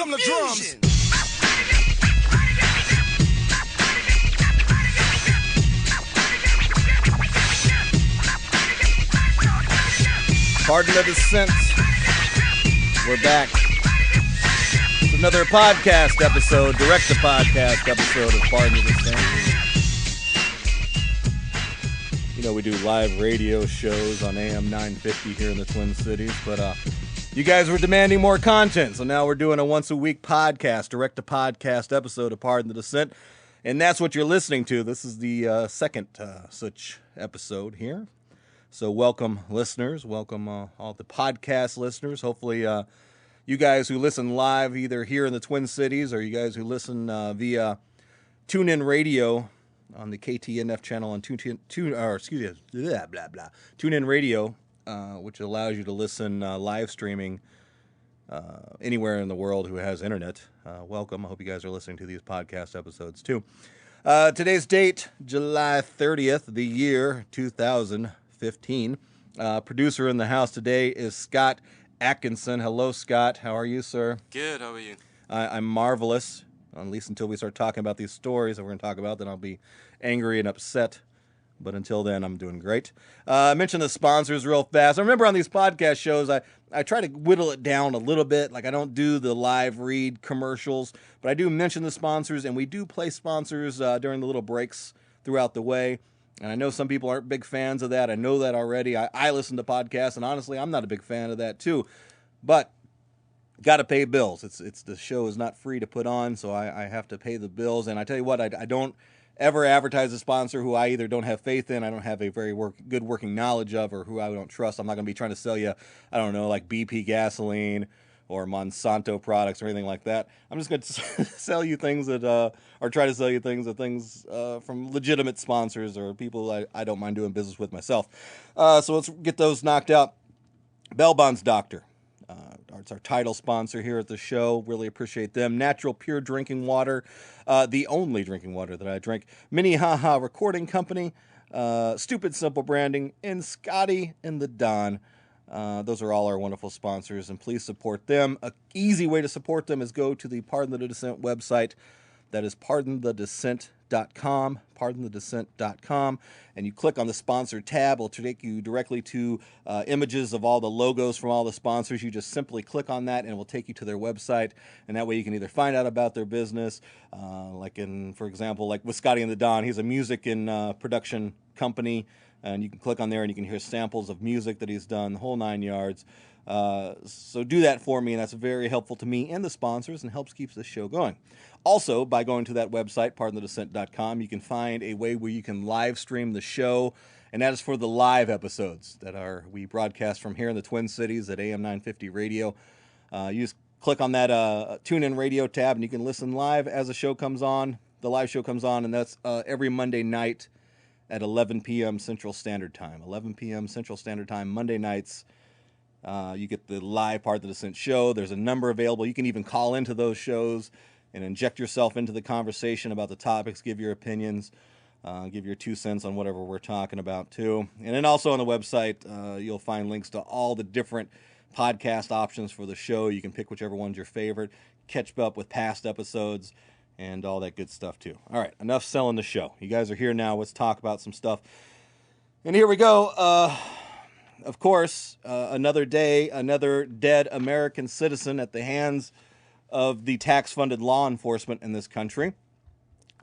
come the drums. Pardon the Dissent. We're back. It's another podcast episode, direct-to-podcast episode of Pardon the Dissent. You know, we do live radio shows on AM950 here in the Twin Cities, but you guys were demanding more content, so now we're doing a once-a-week podcast, direct-to-podcast episode of Pardon the Dissent, and that's what you're listening to. This is the second such episode here. So welcome, listeners. Welcome all the podcast listeners. Hopefully you guys who listen live either here in the Twin Cities or you guys who listen via TuneIn Radio on the KTNF channel on TuneIn Radio, which allows you to listen live streaming anywhere in the world who has internet. Welcome. I hope you guys are listening to these podcast episodes too. Today's date, July 30th, the year 2015. Producer in the house today is Scott Atkinson. Hello, Scott. How are you, sir? Good. How are you? I'm marvelous, at least until we start talking about these stories that we're going to talk about. Then I'll be angry and upset. But until then, I'm doing great. I mentioned the sponsors real fast. I remember on these podcast shows, I try to whittle it down a little bit. Like I don't do the live read commercials, but I do mention the sponsors, and we do play sponsors during the little breaks throughout the way. And I know some people aren't big fans of that. I know that already. I listen to podcasts, and honestly, I'm not a big fan of that too. But got to pay bills. It's the show is not free to put on, so I have to pay the bills. And I tell you what, I don't ever advertise a sponsor who I either don't have faith in, I don't have a very good working knowledge of, or who I don't trust. I'm not going to be trying to sell you, I don't know, like BP gasoline or Monsanto products or anything like that. I'm just going to sell you things that, or try to sell you things from legitimate sponsors or people I don't mind doing business with myself. So let's get those knocked out. Bell Bonds Doctor. It's our title sponsor here at the show. Really appreciate them. Natural Pure Drinking Water. The only drinking water that I drink. MINNEHAHA Recording Company. Stupid Simple Branding. And Scotty and the Don. Those are all our wonderful sponsors, and please support them. An easy way to support them is go to the Pardon the Dissent website. That is pardonthedissent.com, pardonthedissent.com, and you click on the sponsor tab. It'll take you directly to images of all the logos from all the sponsors. You just simply click on that, and it will take you to their website, and that way you can either find out about their business, for example, like with Scotty and the Don, he's a music and production company. And you can click on there and you can hear samples of music that he's done, the whole 9 yards. So do that for me, and that's very helpful to me and the sponsors and helps keep this show going. Also, by going to that website, pardonthedissent.com, you can find a way where you can live stream the show, and that is for the live episodes that we broadcast from here in the Twin Cities at AM950 Radio. You just click on that TuneIn Radio tab, and you can listen live as the show comes on. The live show comes on, and that's every Monday night at 11 p.m. Central Standard Time. 11 p.m. Central Standard Time, Monday nights. You get the live Part of the Dissent show. There's a number available. You can even call into those shows and inject yourself into the conversation about the topics, give your opinions, give your 2 cents on whatever we're talking about, too. And then also on the website, you'll find links to all the different podcast options for the show. You can pick whichever one's your favorite, catch up with past episodes, and all that good stuff, too. All right, enough selling the show. You guys are here now. Let's talk about some stuff. And here we go. Of course, another day, another dead American citizen at the hands of the tax-funded law enforcement in this country.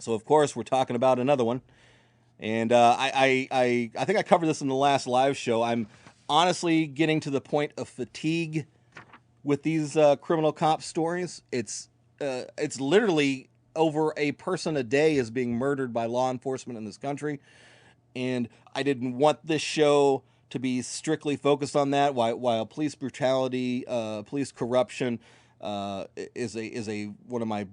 So, of course, we're talking about another one. And I think I covered this in the last live show. I'm honestly getting to the point of fatigue with these criminal cop stories. It's literally over a person a day is being murdered by law enforcement in this country. And I didn't want this show to be strictly focused on that, while police brutality, police corruption is one of my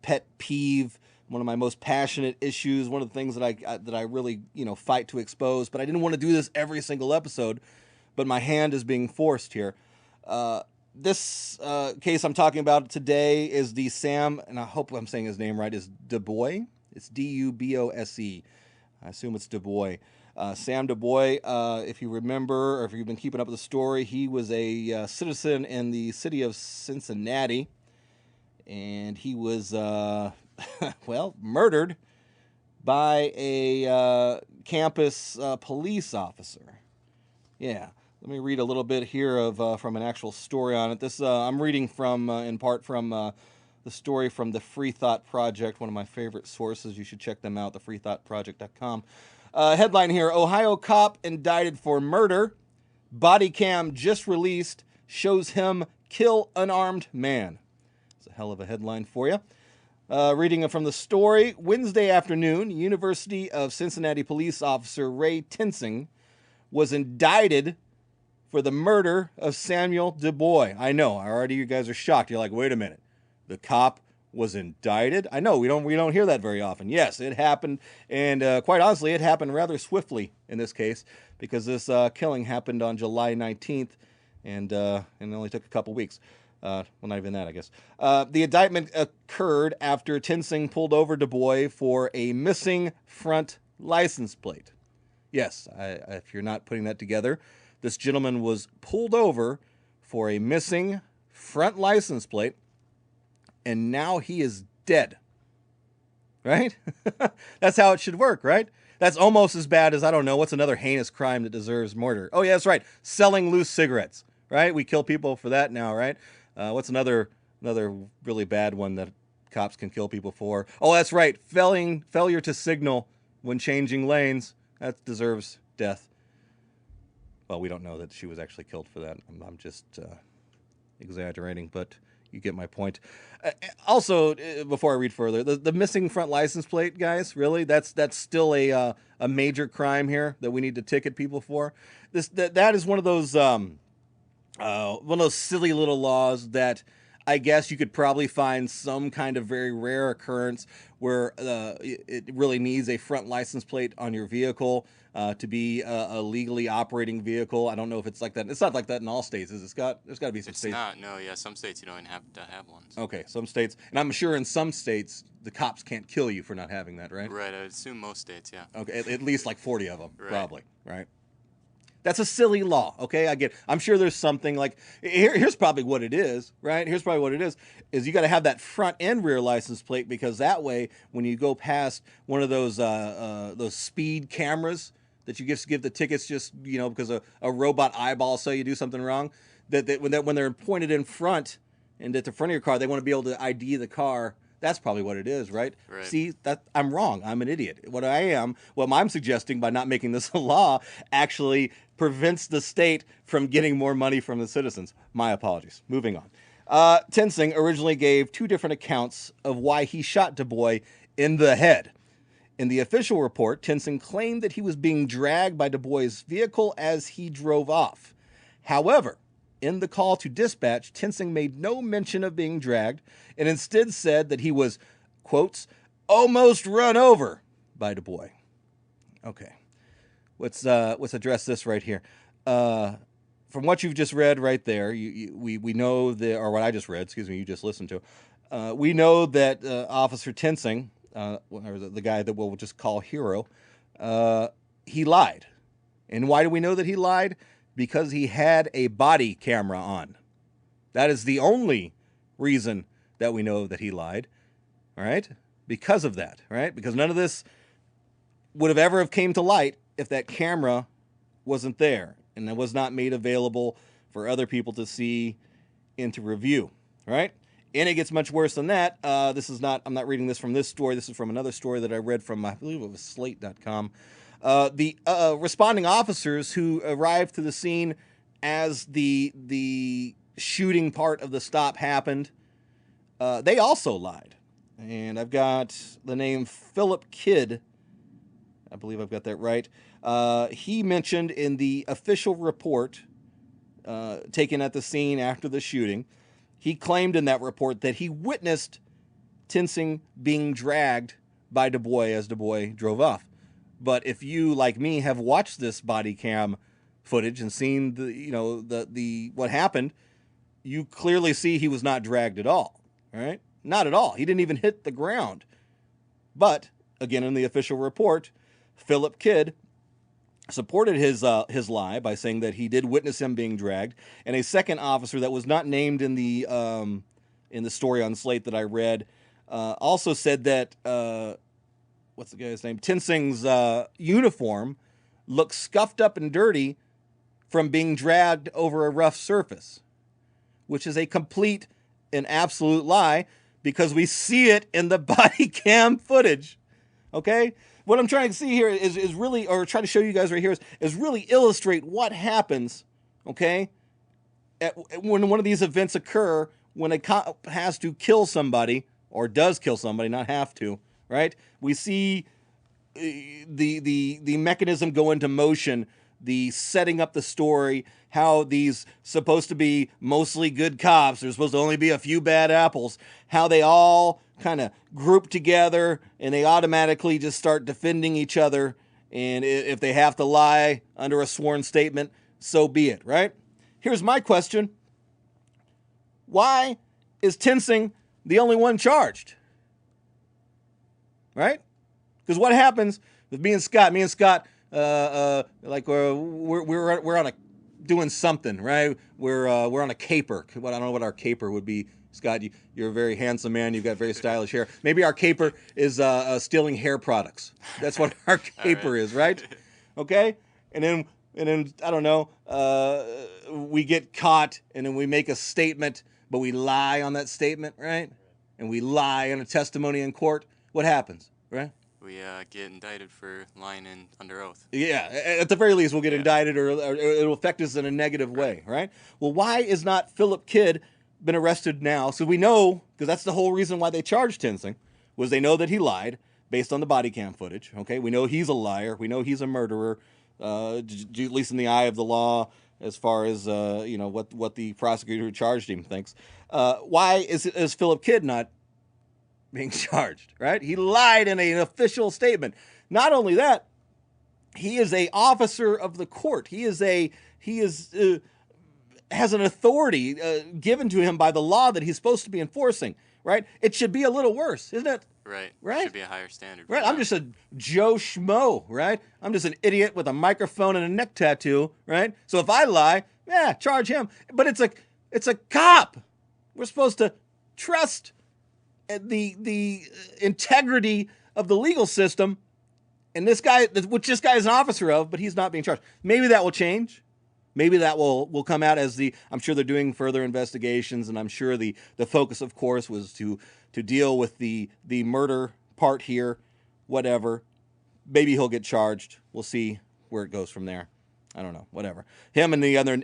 pet peeve, one of my most passionate issues, one of the things that I really fight to expose. But I didn't want to do this every single episode, but my hand is being forced here. This case I'm talking about today is the Sam, and I hope I'm saying his name right, is Dubose. It's Dubose. I assume it's Dubose. Sam Dubose, if you remember, or if you've been keeping up with the story, he was a citizen in the city of Cincinnati, and he was, well, murdered by a campus police officer. Yeah. Let me read a little bit here of from an actual story on it. This I'm reading from, in part from the story from the Free Thought Project, one of my favorite sources. You should check them out, thefreethoughtproject.com. Headline here, Ohio cop indicted for murder. Body cam just released, shows him kill unarmed man. It's a hell of a headline for you. Reading from the story, Wednesday afternoon, University of Cincinnati police officer Ray Tinsing was indicted for the murder of Samuel Dubose. I know, already you guys are shocked. You're like, wait a minute, the cop was indicted? I know, we don't hear that very often. Yes, it happened, and quite honestly, it happened rather swiftly in this case, because this killing happened on July 19th, and it only took a couple weeks. Well, not even that, I guess. The indictment occurred after Tinsing pulled over Dubose for a missing front license plate. Yes, if you're not putting that together, this gentleman was pulled over for a missing front license plate, and now he is dead. Right? That's how it should work, right? That's almost as bad as, I don't know, what's another heinous crime that deserves murder? Oh, yeah, that's right. Selling loose cigarettes, right? We kill people for that now, right? What's another really bad one that cops can kill people for? Oh, that's right. Failure to signal when changing lanes. That deserves death. Well, we don't know that she was actually killed for that. I'm just exaggerating, but you get my point. Also, before I read further, the missing front license plate, guys, really? That's still a major crime here that we need to ticket people for. That is one of those silly little laws that I guess you could probably find some kind of very rare occurrence where it really needs a front license plate on your vehicle to be a legally operating vehicle. I don't know if it's like that. It's not like that in all states. There's got to be some states. It's not. No, yeah, some states you don't even have to have one. Okay, some states, and I'm sure in some states the cops can't kill you for not having that, right? Right. I would assume most states, yeah. Okay, at least like 40 of them, right. Probably, right? That's a silly law, okay? I get it. I'm sure there's something like, here's probably what it is, right? Here's probably what it is you got to have that front and rear license plate, because that way, when you go past one of those speed cameras that you give the tickets just, because a robot eyeball say you do something wrong, that when they're pointed in front and at the front of your car, they want to be able to ID the car. That's probably what it is, right? See, that I'm wrong. I'm an idiot. What I'm suggesting by not making this a law actually prevents the state from getting more money from the citizens. My apologies. Moving on. Tinsing originally gave two different accounts of why he shot Dubose in the head. In the official report, Tinsing claimed that he was being dragged by Dubose's vehicle as he drove off. However, in the call to dispatch, Tinsing made no mention of being dragged and instead said that he was, quotes, almost run over by Dubose. Okay. Let's address this right here. From what you've just read right there, we know or what I just read, you just listened to, we know that Officer Tinsing, or the guy that we'll just call Hero, he lied. And why do we know that he lied? Because he had a body camera on. That is the only reason that we know that he lied. All right? Because of that, right? Because none of this would have ever came to light if that camera wasn't there and it was not made available for other people to see and to review, right? And it gets much worse than that. I'm not reading this from this story. This is from another story that I read from, I believe it was slate.com. The responding officers who arrived to the scene as the shooting part of the stop happened, they also lied. And I've got the name Philip Kidd. I believe I've got that right. He mentioned in the official report taken at the scene after the shooting, he claimed in that report that he witnessed Tinsing being dragged by Dubose as Dubose drove off. But if you, like me, have watched this body cam footage and seen the what happened, you clearly see he was not dragged at all. Right? Not at all. He didn't even hit the ground. But again, in the official report, Philip Kidd supported his lie by saying that he did witness him being dragged, and a second officer that was not named in the in the story on Slate that I read, also said that, what's the guy's name? Tensing's uniform looks scuffed up and dirty from being dragged over a rough surface, which is a complete and absolute lie because we see it in the body cam footage. Okay? What I'm trying to see here is really, or try to show you guys right here, is really illustrate what happens, okay, when one of these events occur, when a cop has to kill somebody, or does kill somebody, not have to, right? We see the mechanism go into motion, the setting up the story, how these supposed to be mostly good cops, there's supposed to only be a few bad apples, how they all kind of group together and they automatically just start defending each other. And if they have to lie under a sworn statement, so be it, right? Here's my question. Why is Tensing the only one charged? Right? Because what happens with me and Scott, like we're on a doing something, right? We're on a caper. I don't know what our caper would be. Scott, you're a very handsome man. You've got very stylish hair. Maybe our caper is stealing hair products. That's what our caper is, right? Okay? And then I don't know, we get caught and then we make a statement, but we lie on that statement, right? And we lie in a testimony in court. What happens, right? We get indicted for lying under oath. Yeah, at the very least, we'll get indicted or it'll affect us in a negative way, right? Well, why is not Philip Kidd been arrested now? So we know, because that's the whole reason why they charged Tensing, was they know that he lied based on the body cam footage, okay? We know he's a liar. We know he's a murderer, at least in the eye of the law, as far as, what the prosecutor who charged him thinks. Why is Philip Kidd not being charged, right? He lied in an official statement. Not only that, he is a officer of the court. He has an authority given to him by the law that he's supposed to be enforcing, right? It should be a little worse, isn't it? Right. Right? Should be a higher standard. Right. I'm just a Joe Schmo, right? I'm just an idiot with a microphone and a neck tattoo, right? So if I lie, charge him. But it's a cop. We're supposed to trust the integrity of the legal system, and this guy, which this guy is an officer of, but he's not being charged. Maybe that will change. Maybe that will come out as I'm sure they're doing further investigations, and I'm sure the focus, of course, was to deal with the murder part here, whatever. Maybe he'll get charged. We'll see where it goes from there. I don't know, whatever. Him and the other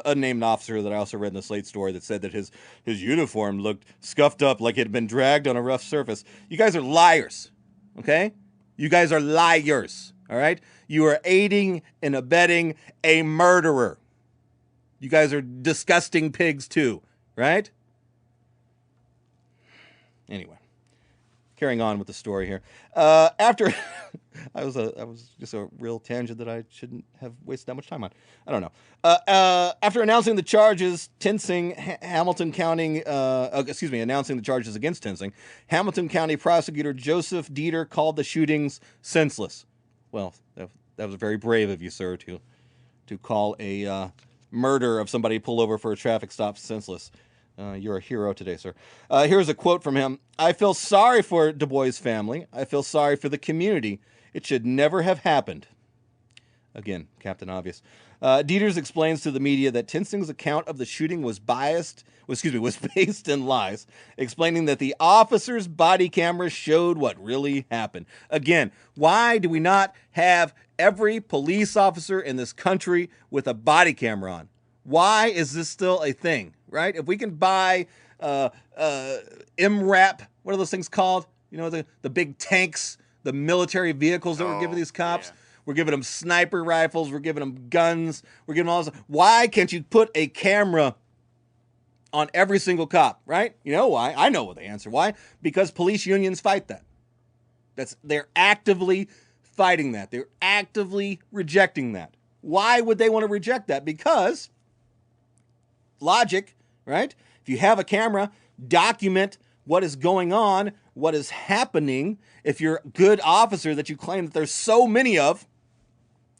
unnamed officer that I also read in the Slate story that said that his uniform looked scuffed up like it had been dragged on a rough surface. You guys are liars, okay? You guys are liars, all right? You are aiding and abetting a murderer. You guys are disgusting pigs too, right? Anyway, carrying on with the story here. After I was just a real tangent that I shouldn't have wasted that much time on. I don't know. After announcing the charges, announcing the charges against Tensing, Hamilton County prosecutor Joseph Dieter called the shootings senseless. Well, that was very brave of you, sir, to call a murder of somebody pulled over for a traffic stop senseless. You're a hero today, sir. Here's a quote from him. I feel sorry for Dubose' family. I feel sorry for the community. It should never have happened. Again, Captain Obvious. Dieters explains to the media that Tensing's account of the shooting was based in lies, explaining that the officer's body camera showed what really happened. Again, why do we not have every police officer in this country with a body camera on? Why is this still a thing, right? If we can buy MRAP, what are those things called? You know, the big tanks, the military vehicles that we're giving these cops. Yeah. We're giving them sniper rifles. We're giving them guns. We're giving them all this. Why can't you put a camera on every single cop, right? You know why? I know what the answer. Why? Because police unions fight that. They're actively fighting that. They're actively rejecting that. Why would they want to reject that? Because logic, right? If you have a camera, document what is going on, what is happening. If you're a good officer that you claim that there's so many of,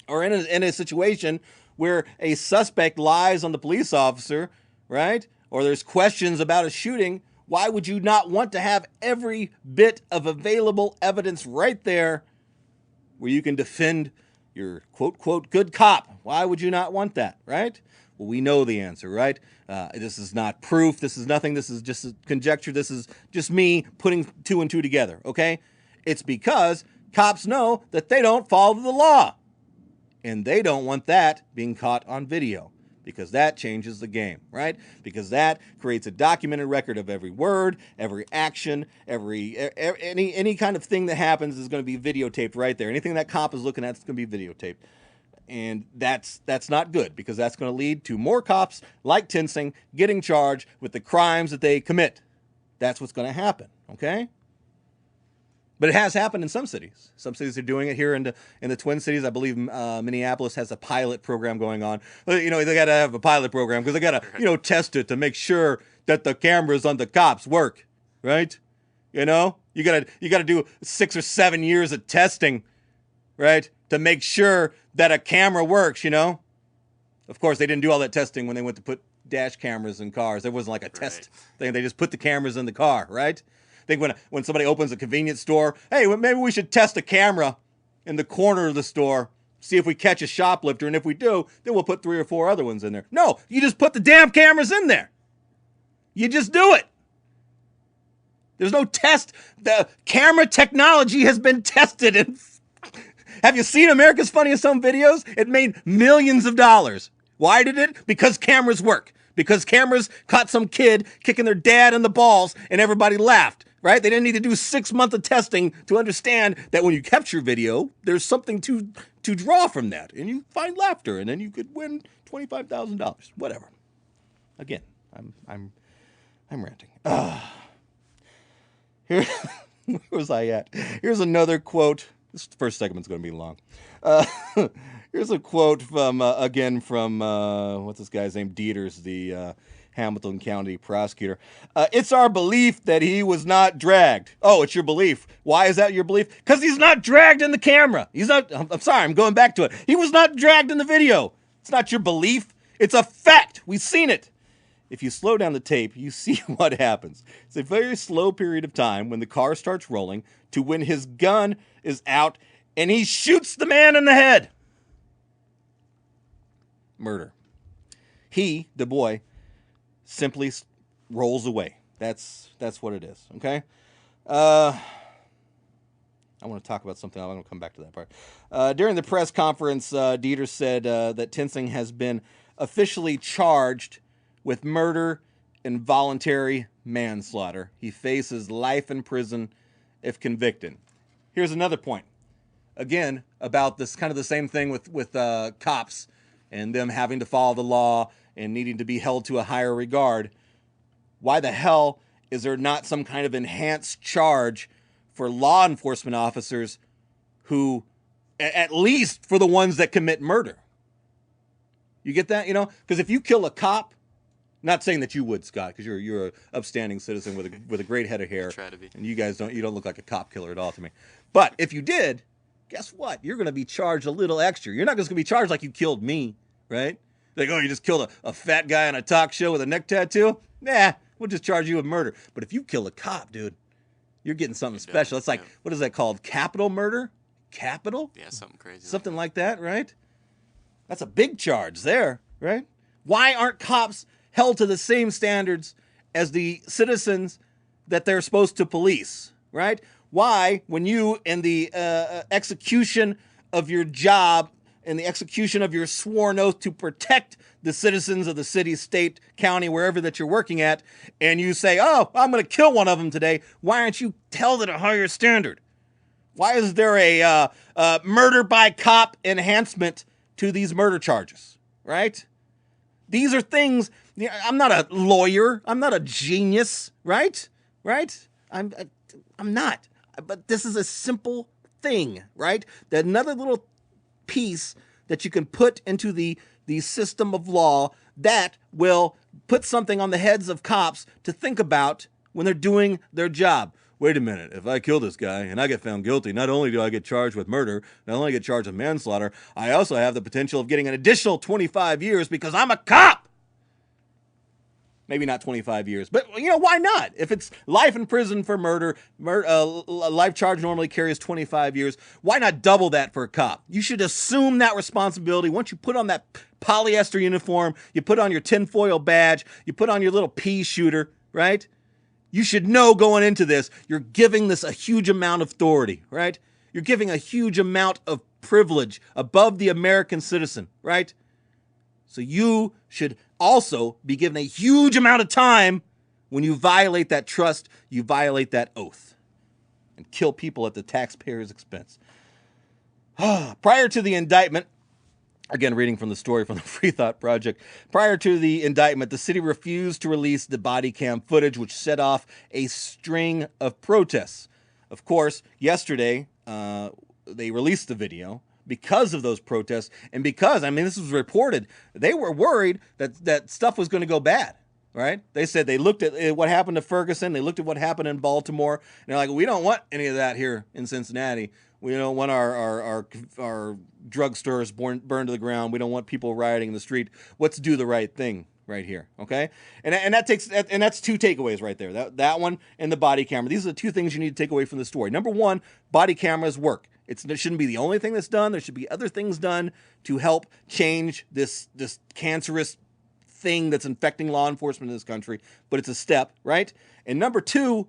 or in a situation where a suspect lies on the police officer, right? Or there's questions about a shooting, Why would you not want to have every bit of available evidence right there where you can defend your quote, good cop? Why would you not want that, right? Well, we know the answer, right? This is not proof. This is nothing. This is just a conjecture. This is just me putting two and two together, okay? It's because cops know that they don't follow the law. And they don't want that being caught on video, because that changes the game, right? Because that creates a documented record of every word, every action, any kind of thing that happens is going to be videotaped right there. Anything that cop is looking at is going to be videotaped. And that's not good, because that's going to lead to more cops like Tinsing getting charged with the crimes that they commit. That's what's going to happen, okay? But it has happened in some cities. Some cities are doing it here in the Twin Cities. I believe Minneapolis has a pilot program going on. They got to have a pilot program because they got to, test it to make sure that the cameras on the cops work, right? You got to do 6 or 7 years of testing, right, to make sure that a camera works. Of course, they didn't do all that testing when they went to put dash cameras in cars. There wasn't like a test thing. They just put the cameras in the car, right? I think when somebody opens a convenience store, hey, well, maybe we should test a camera in the corner of the store, see if we catch a shoplifter, and if we do, then we'll put 3 or 4 other ones in there. No, you just put the damn cameras in there. You just do it. There's no test. The camera technology has been tested. And have you seen America's Funniest Home Videos? It made millions of dollars. Why did it? Because cameras work. Because cameras caught some kid kicking their dad in the balls and everybody laughed, right? They didn't need to do 6 months of testing to understand that when you capture video, there's something to draw from that. And you find laughter, and then you could win $25,000. Whatever. Again, I'm ranting. Where was I at? Here's another quote. This first segment's going to be long. Here's a quote from, what's this guy's name? Dieters, the Hamilton County prosecutor. It's our belief that he was not dragged. Oh, it's your belief. Why is that your belief? Because he's not dragged in the camera. I'm sorry, I'm going back to it. He was not dragged in the video. It's not your belief. It's a fact. We've seen it. If you slow down the tape, you see what happens. It's a very slow period of time when the car starts rolling to when his gun is out and he shoots the man in the head. Murder. He, the boy, simply rolls away. That's what it is, okay? I want to talk about something. I'm going to come back to that part. During the press conference, Dieter said that Tinsing has been officially charged with murder and voluntary manslaughter. He faces life in prison if convicted. Here's another point. Again, about this kind of the same thing with cops and them having to follow the law and needing to be held to a higher regard. Why the hell is there not some kind of enhanced charge for law enforcement officers who, at least for the ones that commit murder? You get that? Because if you kill a cop, not saying that you would, Scott, because you're an upstanding citizen with a great head of hair. Try to be. And you guys don't look like a cop killer at all to me. But if you did, guess what? You're going to be charged a little extra. You're not just going to be charged like you killed me, right? Like, oh, you just killed a fat guy on a talk show with a neck tattoo? Nah, we'll just charge you with murder. But if you kill a cop, dude, you're getting something special. It's like, what is that called? Capital murder? Capital? Yeah, something crazy. Something like that, right? That's a big charge there, right? Why aren't cops held to the same standards as the citizens that they're supposed to police, right? Why, when you, in the execution of your job, in the execution of your sworn oath to protect the citizens of the city, state, county, wherever that you're working at, and you say, oh, I'm going to kill one of them today, why aren't you held at a higher standard? Why is there a murder by cop enhancement to these murder charges, right? These are things. I'm not a lawyer. I'm not a genius, right? I'm not. But this is a simple thing, right? That another little piece that you can put into the system of law that will put something on the heads of cops to think about when they're doing their job. Wait a minute, if I kill this guy and I get found guilty, not only do I get charged with murder, not only get charged with manslaughter, I also have the potential of getting an additional 25 years because I'm a cop. Maybe not 25 years, but why not? If it's life in prison for murder, life charge normally carries 25 years. Why not double that for a cop? You should assume that responsibility. Once you put on that polyester uniform, you put on your tinfoil badge, you put on your little pea shooter, right? You should know going into this, you're giving this a huge amount of authority, right? You're giving a huge amount of privilege above the American citizen, right? So you should also be given a huge amount of time when you violate that trust, you violate that oath, and kill people at the taxpayer's expense. Prior to the indictment, again, reading from the story from the Free Thought Project, prior to the indictment, the city refused to release the body cam footage, which set off a string of protests. Of course, yesterday, they released the video because of those protests, and because, this was reported, they were worried that stuff was going to go bad, right? They said they looked at what happened to Ferguson, they looked at what happened in Baltimore, and they're like, we don't want any of that here in Cincinnati. We don't want our drugstores burned to the ground. We don't want people rioting in the street. Let's do the right thing right here, okay? And that's two takeaways right there. That one and the body camera. These are the two things you need to take away from the story. Number one, body cameras work. It shouldn't be the only thing that's done. There should be other things done to help change this cancerous thing that's infecting law enforcement in this country, but it's a step, right? And number two,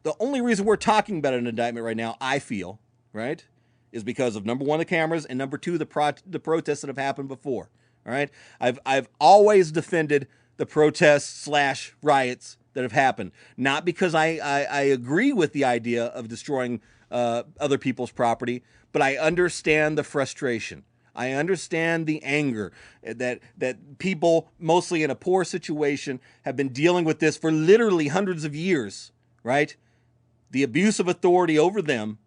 the only reason we're talking about an indictment right now, I feel, right, is because of number one, the cameras, and number two, the protests that have happened before. All right, I've always defended the protests / riots that have happened, not because I agree with the idea of destroying other people's property, but I understand the frustration. I understand the anger that people, mostly in a poor situation, have been dealing with this for literally hundreds of years, right? The abuse of authority over them,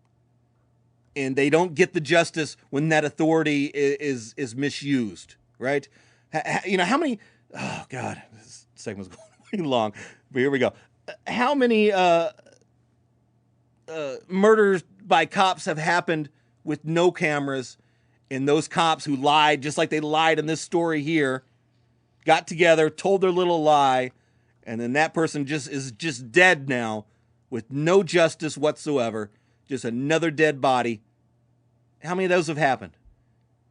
and they don't get the justice when that authority is misused, right? How many, oh God, this segment's going way long, but here we go. How many murders by cops have happened with no cameras, and those cops who lied, just like they lied in this story here, got together, told their little lie, and then that person is dead now with no justice whatsoever, just another dead body. How many of those have happened?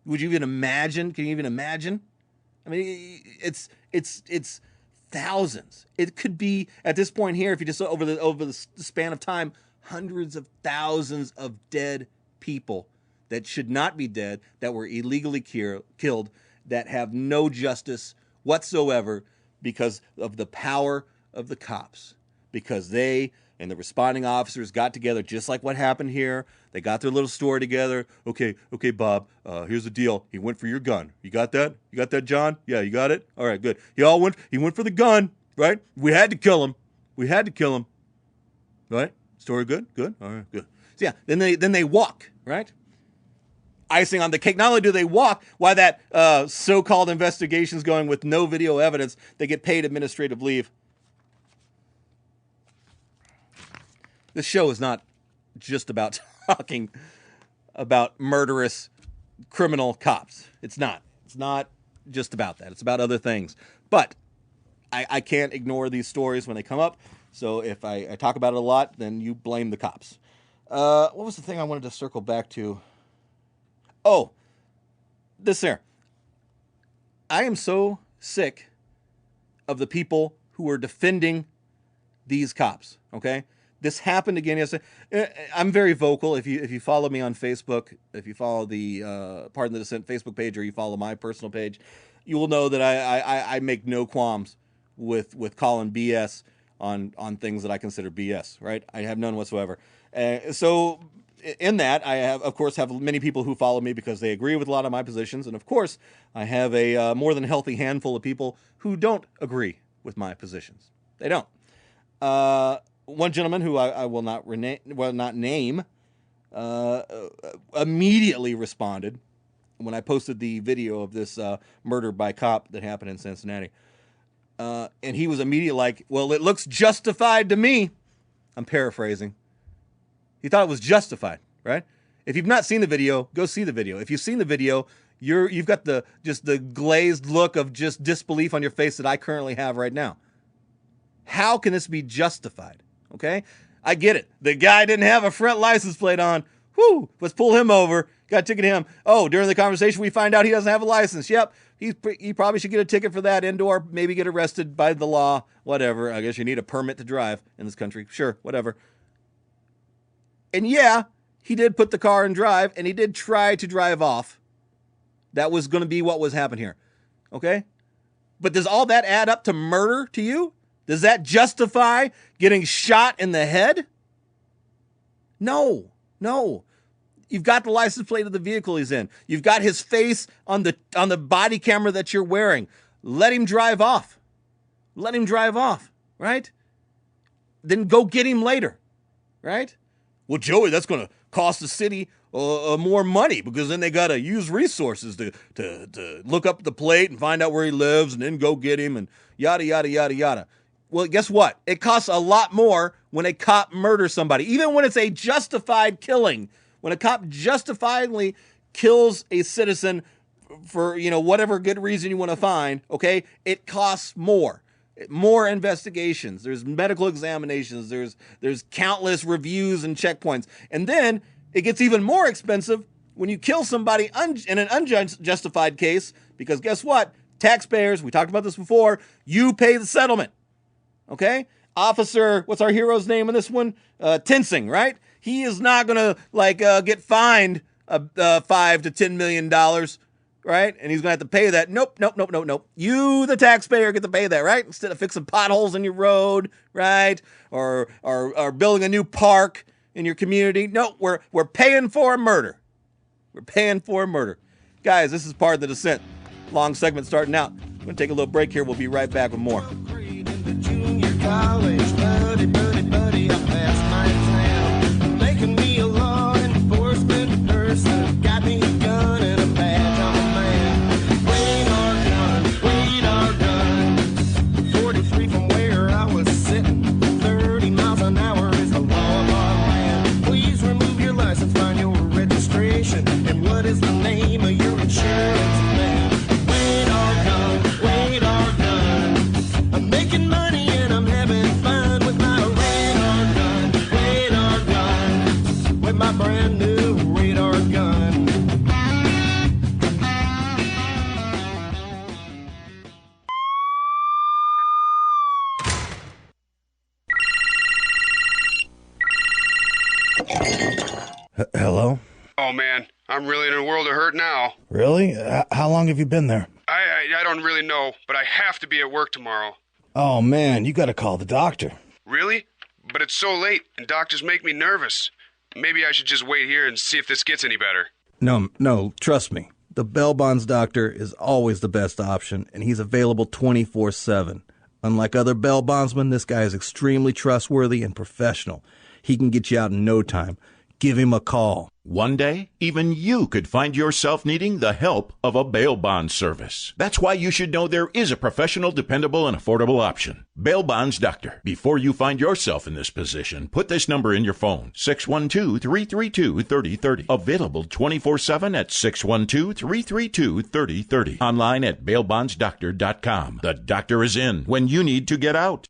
Would you even imagine? Can you even imagine? It's thousands. It could be at this point here, if you just over the span of time, hundreds of thousands of dead people that should not be dead, that were illegally killed, that have no justice whatsoever because of the power of the cops, because they and the responding officers got together, just like what happened here. They got their little story together. Okay, Bob, here's the deal. He went for your gun. You got that? You got that, John? Yeah, you got it? All right, good. He went for the gun, right? We had to kill him. Right? Story good? Good? All right, good. So yeah, then they walk, right? Icing on the cake. Not only do they walk, while that so-called investigation's going with no video evidence, they get paid administrative leave. This show is not just about talking about murderous criminal cops. It's not. It's not just about that. It's about other things. But I can't ignore these stories when they come up. So if I talk about it a lot, then you blame the cops. What was the thing I wanted to circle back to? Oh, this there. I am so sick of the people who are defending these cops, okay? This happened again yesterday. I'm very vocal. If you follow me on Facebook, if you follow the Pardon the Dissent Facebook page, or you follow my personal page, you will know that I make no qualms with calling BS on things that I consider BS, right? I have none whatsoever. So in that, I of course have many people who follow me because they agree with a lot of my positions, and of course I have a more than healthy handful of people who don't agree with my positions. They don't. One gentleman who I will not name immediately responded when I posted the video of this murder by cop that happened in Cincinnati. And he was immediately like, well, it looks justified to me. I'm paraphrasing. He thought it was justified, right? If you've not seen the video, go see the video. If you've seen the video, you've got the glazed look of just disbelief on your face that I currently have right now. How can this be justified? Okay? I get it. The guy didn't have a front license plate on. Whew, let's pull him over. Got a ticket to him. Oh, during the conversation, we find out he doesn't have a license. Yep, he probably should get a ticket for that and/or maybe get arrested by the law. Whatever. I guess you need a permit to drive in this country. Sure, whatever. And yeah, he did put the car in drive, and he did try to drive off. That was going to be what was happening here. Okay? But does all that add up to murder to you? Does that justify getting shot in the head? No. You've got the license plate of the vehicle he's in. You've got his face on the body camera that you're wearing. Let him drive off. Right? Then go get him later. Right? Well, Joey, that's going to cost the city more money because then they got to use resources to look up the plate and find out where he lives and then go get him and yada, yada, yada, yada. Well, guess what? It costs a lot more when a cop murders somebody, even when it's a justified killing. When a cop justifiably kills a citizen for, whatever good reason you want to find, okay, it costs more. More investigations. There's medical examinations. There's countless reviews and checkpoints. And then it gets even more expensive when you kill somebody in an unjustified case because guess what? Taxpayers, we talked about this before, you pay the settlement. Okay? Officer, what's our hero's name in this one? Tensing, right? He is not going to get fined $5 to $10 million, right? And he's going to have to pay that. Nope. You, the taxpayer, get to pay that, right? Instead of fixing potholes in your road, right? Or building a new park in your community. No, we're paying for a murder. Guys, this is part of the Dissent. Long segment starting out. We're going to take a little break here. We'll be right back with more. College, buddy, I passed my exam, making me a law enforcement person, got me a gun and a badge, I'm a man. Wait our gun, 43 from where I was sitting, 30 miles an hour is the law of our land. Please remove your license, find your registration, and what is the name of your insurance plan? Wait our gun, I'm making money and I'm having fun with my radar gun, with my brand new radar gun. Hello? Oh man, I'm really in a world of hurt now. Really? How long have you been there? I don't really know, but I have to be at work tomorrow. Oh man, you gotta call the doctor. Really? But it's so late, and doctors make me nervous. Maybe I should just wait here and see if this gets any better. No, trust me. The bail bonds doctor is always the best option, and he's available 24/7. Unlike other bail bondsmen, this guy is extremely trustworthy and professional. He can get you out in no time. Give him a call. One day, even you could find yourself needing the help of a bail bond service. That's why you should know there is a professional, dependable, and affordable option. Bail Bonds Doctor. Before you find yourself in this position, put this number in your phone, 612-332-3030. Available 24/7 at 612-332-3030. Online at bailbondsdoctor.com. The doctor is in when you need to get out.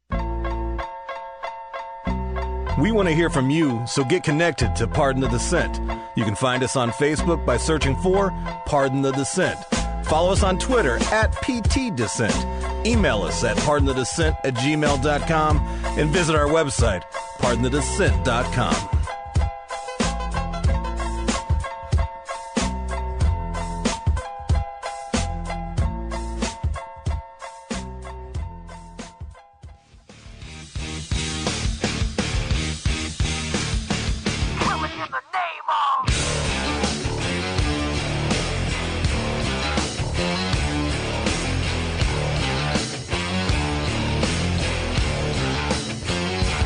We want to hear from you, so get connected to Pardon the Dissent. You can find us on Facebook by searching for Pardon the Dissent. Follow us on Twitter at PT Dissent. Email us at pardonthedissent@gmail.com and visit our website, pardonthedissent.com.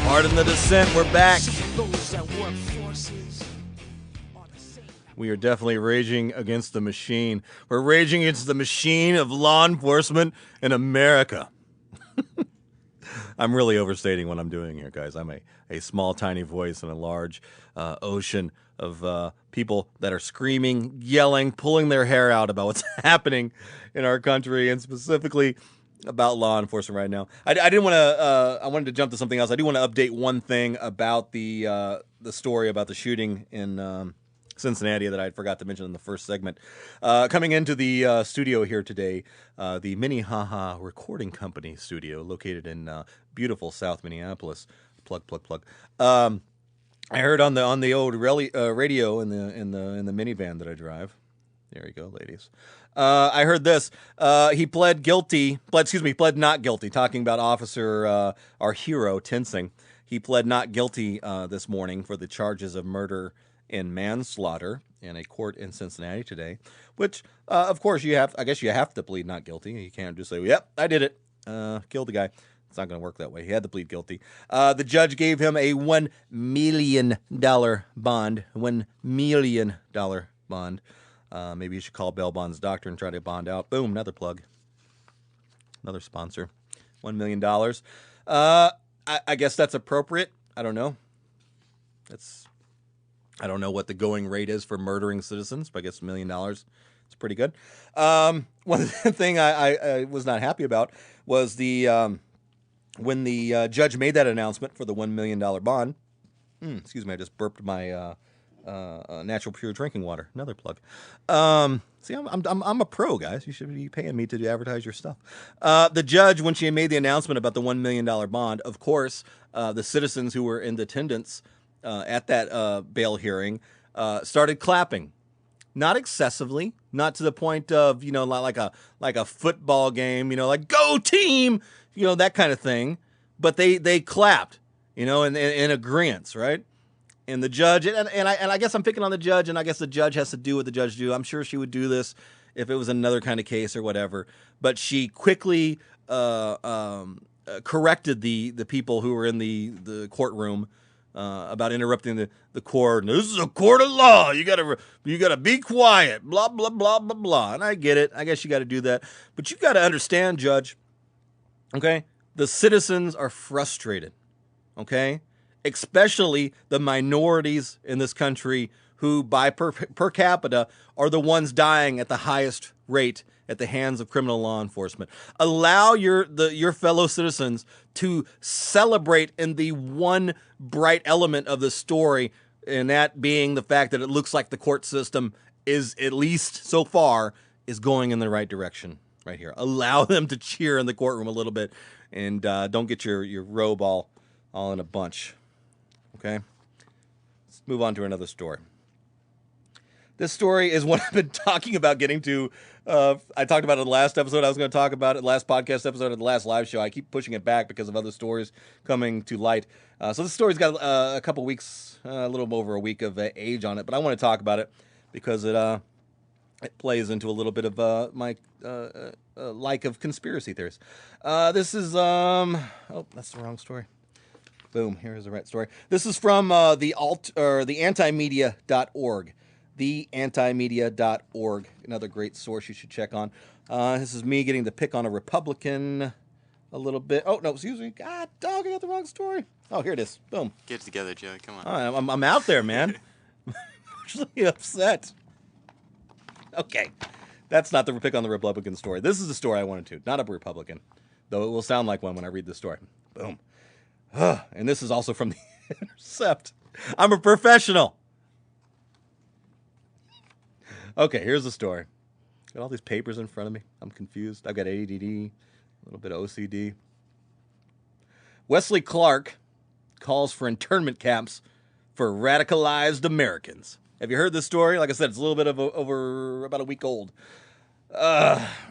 Pardon the Dissent, we're back. We are definitely raging against the machine. We're raging against the machine of law enforcement in America. I'm really overstating what I'm doing here, guys. I'm a small, tiny voice in a large ocean of people that are screaming, yelling, pulling their hair out about what's happening in our country, and specifically about law enforcement right now. I didn't want to. I wanted to jump to something else. I do want to update one thing about the story about the shooting in Cincinnati that I forgot to mention in the first segment. Coming into the studio here today, the MINNEHAHA Recording Company studio, located in beautiful South Minneapolis. Plug. I heard on the old radio in the minivan that I drive. There you go, ladies. I heard this. He pled not guilty. Talking about Officer, our hero, Tensing. He pled not guilty this morning for the charges of murder and manslaughter in a court in Cincinnati today. Which, of course, I guess you have to plead not guilty. You can't just say, "Yep, I did it. Killed the guy." It's not going to work that way. He had to plead guilty. The judge gave him a $1 million bond. $1 million bond. Maybe you should call Bail Bonds Doctor and try to bond out. Boom, another plug. Another sponsor. $1 million. I guess that's appropriate. I don't know. I don't know what the going rate is for murdering citizens, but I guess $1 million is pretty good. One thing I was not happy about was when the judge made that announcement for the $1 million bond. Excuse me, I just burped my natural pure drinking water. Another plug. See, I'm a pro, guys. You should be paying me to advertise your stuff. The judge, when she made the announcement about the $1 million bond, of course, the citizens who were in attendance at that bail hearing started clapping. Not excessively, not to the point of, like a football game, like "Go team," that kind of thing. But they clapped, in agreeance, right? And the judge, and I guess I'm picking on the judge, and I guess the judge has to do what the judge do. I'm sure she would do this if it was another kind of case or whatever. But she quickly corrected the people who were in the courtroom about interrupting the court. "This is a court of law. You gotta be quiet." Blah blah blah blah blah. And I get it. I guess you got to do that. But you got to understand, Judge. Okay, the citizens are frustrated. Okay. Especially the minorities in this country who, by per capita, are the ones dying at the highest rate at the hands of criminal law enforcement. Allow your fellow citizens to celebrate in the one bright element of the story, and that being the fact that it looks like the court system is, at least so far, is going in the right direction right here. Allow them to cheer in the courtroom a little bit, and don't get your robe all in a bunch. Okay, let's move on to another story. This story is what I've been talking about getting to. I talked about it in the last episode. I was going to talk about it last podcast episode of the last live show. I keep pushing it back because of other stories coming to light. So this story's got a couple weeks, a little over a week of age on it, but I want to talk about it because it plays into a little bit of my like of conspiracy theories. This is that's the wrong story. Boom, here's the right story. This is from the antimedia.org. Theantimedia.org. Another great source you should check on. This is me getting to pick on a Republican a little bit. Oh, no, excuse me. God, dog, I got the wrong story. Oh, here it is. Boom. Get it together, Joey. Come on. Oh, I'm out there, man. I'm actually upset. Okay. That's not the pick on the Republican story. This is the story I wanted to. Not a Republican, though it will sound like one when I read the story. Boom. And this is also from the Intercept. I'm a professional. Okay, here's the story. Got all these papers in front of me. I'm confused. I've got ADD, a little bit of OCD. Wesley Clark calls for internment camps for radicalized Americans. Have you heard this story? Like I said, it's a little bit of over about a week old.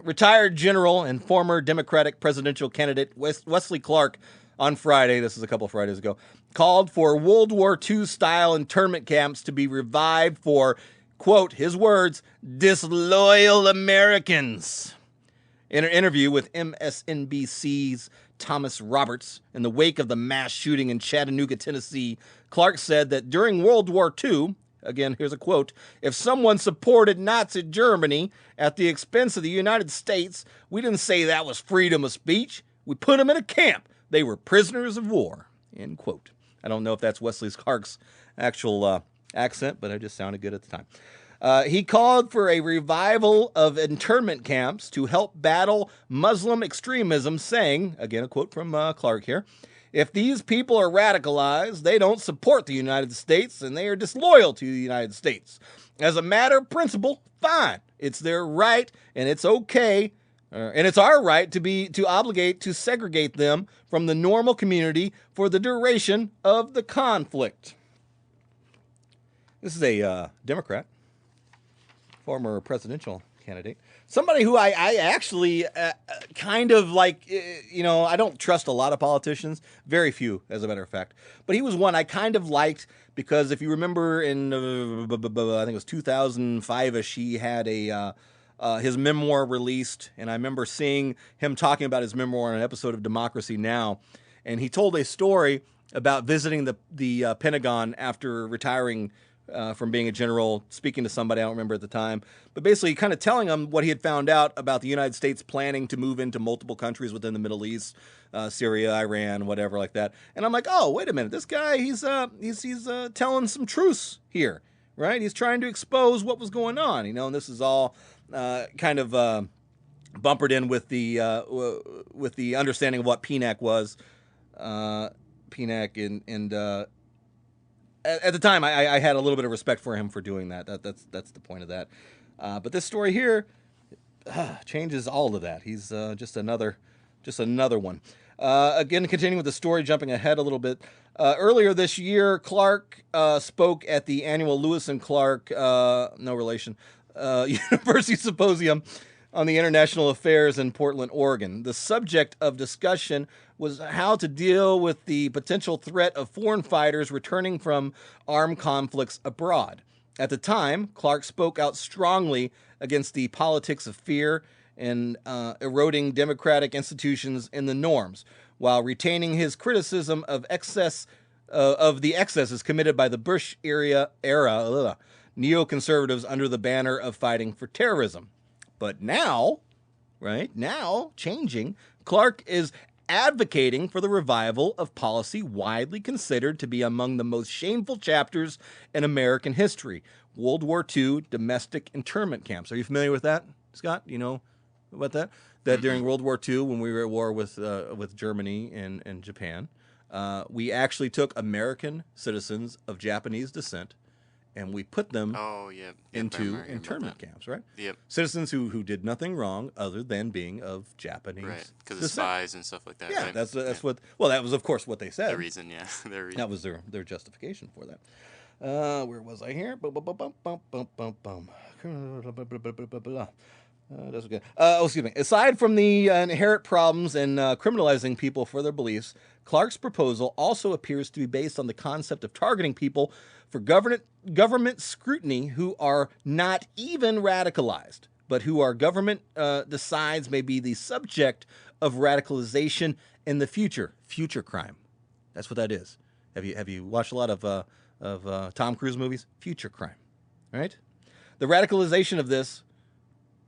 Retired general and former Democratic presidential candidate Wesley Clark on Friday, this is a couple of Fridays ago, called for World War II-style internment camps to be revived for, quote, his words, disloyal Americans. In an interview with MSNBC's Thomas Roberts in the wake of the mass shooting in Chattanooga, Tennessee, Clark said that during World War II, again, here's a quote, if someone supported Nazi Germany at the expense of the United States, we didn't say that was freedom of speech. We put them in a camp. They were prisoners of war, end quote. I don't know if that's Wesley Clark's actual accent, but it just sounded good at the time. He called for a revival of internment camps to help battle Muslim extremism, saying, again, a quote from Clark here, "If these people are radicalized, they don't support the United States and they are disloyal to the United States. As a matter of principle, fine. It's their right and it's okay. And it's our right to obligate to segregate them from the normal community for the duration of the conflict." This is a Democrat, former presidential candidate, somebody who I actually kind of like, I don't trust a lot of politicians, very few, as a matter of fact. But he was one I kind of liked because if you remember in, I think it was 2005-ish, he had his memoir released, and I remember seeing him talking about his memoir on an episode of Democracy Now!, and he told a story about visiting the Pentagon after retiring from being a general, speaking to somebody, I don't remember at the time, but basically kind of telling them what he had found out about the United States planning to move into multiple countries within the Middle East, Syria, Iran, whatever like that. And I'm like, oh, wait a minute, this guy, he's telling some truths here, right? He's trying to expose what was going on, and this is all kind of bumpered in with the understanding of what PNAC was. PNAC and at the time, I had a little bit of respect for him for doing that. That's the point of that. But this story here changes all of that. He's just another one. Again, continuing with the story, jumping ahead a little bit. Earlier this year, Clark spoke at the annual Lewis and Clark, no relation, University Symposium on the International Affairs in Portland, Oregon. The subject of discussion was how to deal with the potential threat of foreign fighters returning from armed conflicts abroad. At the time, Clark spoke out strongly against the politics of fear and eroding democratic institutions and the norms, while retaining his criticism of the excesses committed by the Bush era neoconservatives under the banner of fighting for terrorism. But now, changing, Clark is advocating for the revival of policy widely considered to be among the most shameful chapters in American history, World War II domestic internment camps. Are you familiar with that, Scott? You know about that? That during World War II, when we were at war with Germany and Japan, we actually took American citizens of Japanese descent and we put them into internment camps, right? Yep. Citizens who did nothing wrong other than being of Japanese right, because of spies and stuff like that. Yeah, right? that's what. Well, that was of course what they said. The reason, yeah, their reason. That was their justification for that. Where was I here? That's good. Excuse me. Aside from the inherent problems in criminalizing people for their beliefs, Clark's proposal also appears to be based on the concept of targeting people for government scrutiny who are not even radicalized, but who our government decides may be the subject of radicalization in the future crime. That's what that is. Have you watched a lot of Tom Cruise movies? Future crime, right? The radicalization of this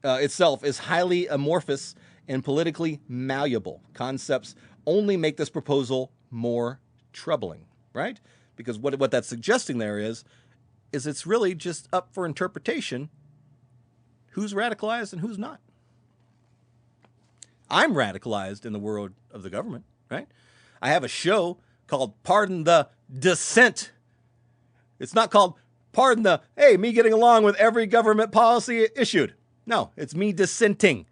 itself is highly amorphous and politically malleable. Concepts only make this proposal more troubling, right? Because what that's suggesting there is it's really just up for interpretation who's radicalized and who's not. I'm radicalized in the world of the government, right? I have a show called Pardon the Dissent. It's not called Pardon the, hey, me getting along with every government policy issued. No, it's me dissenting.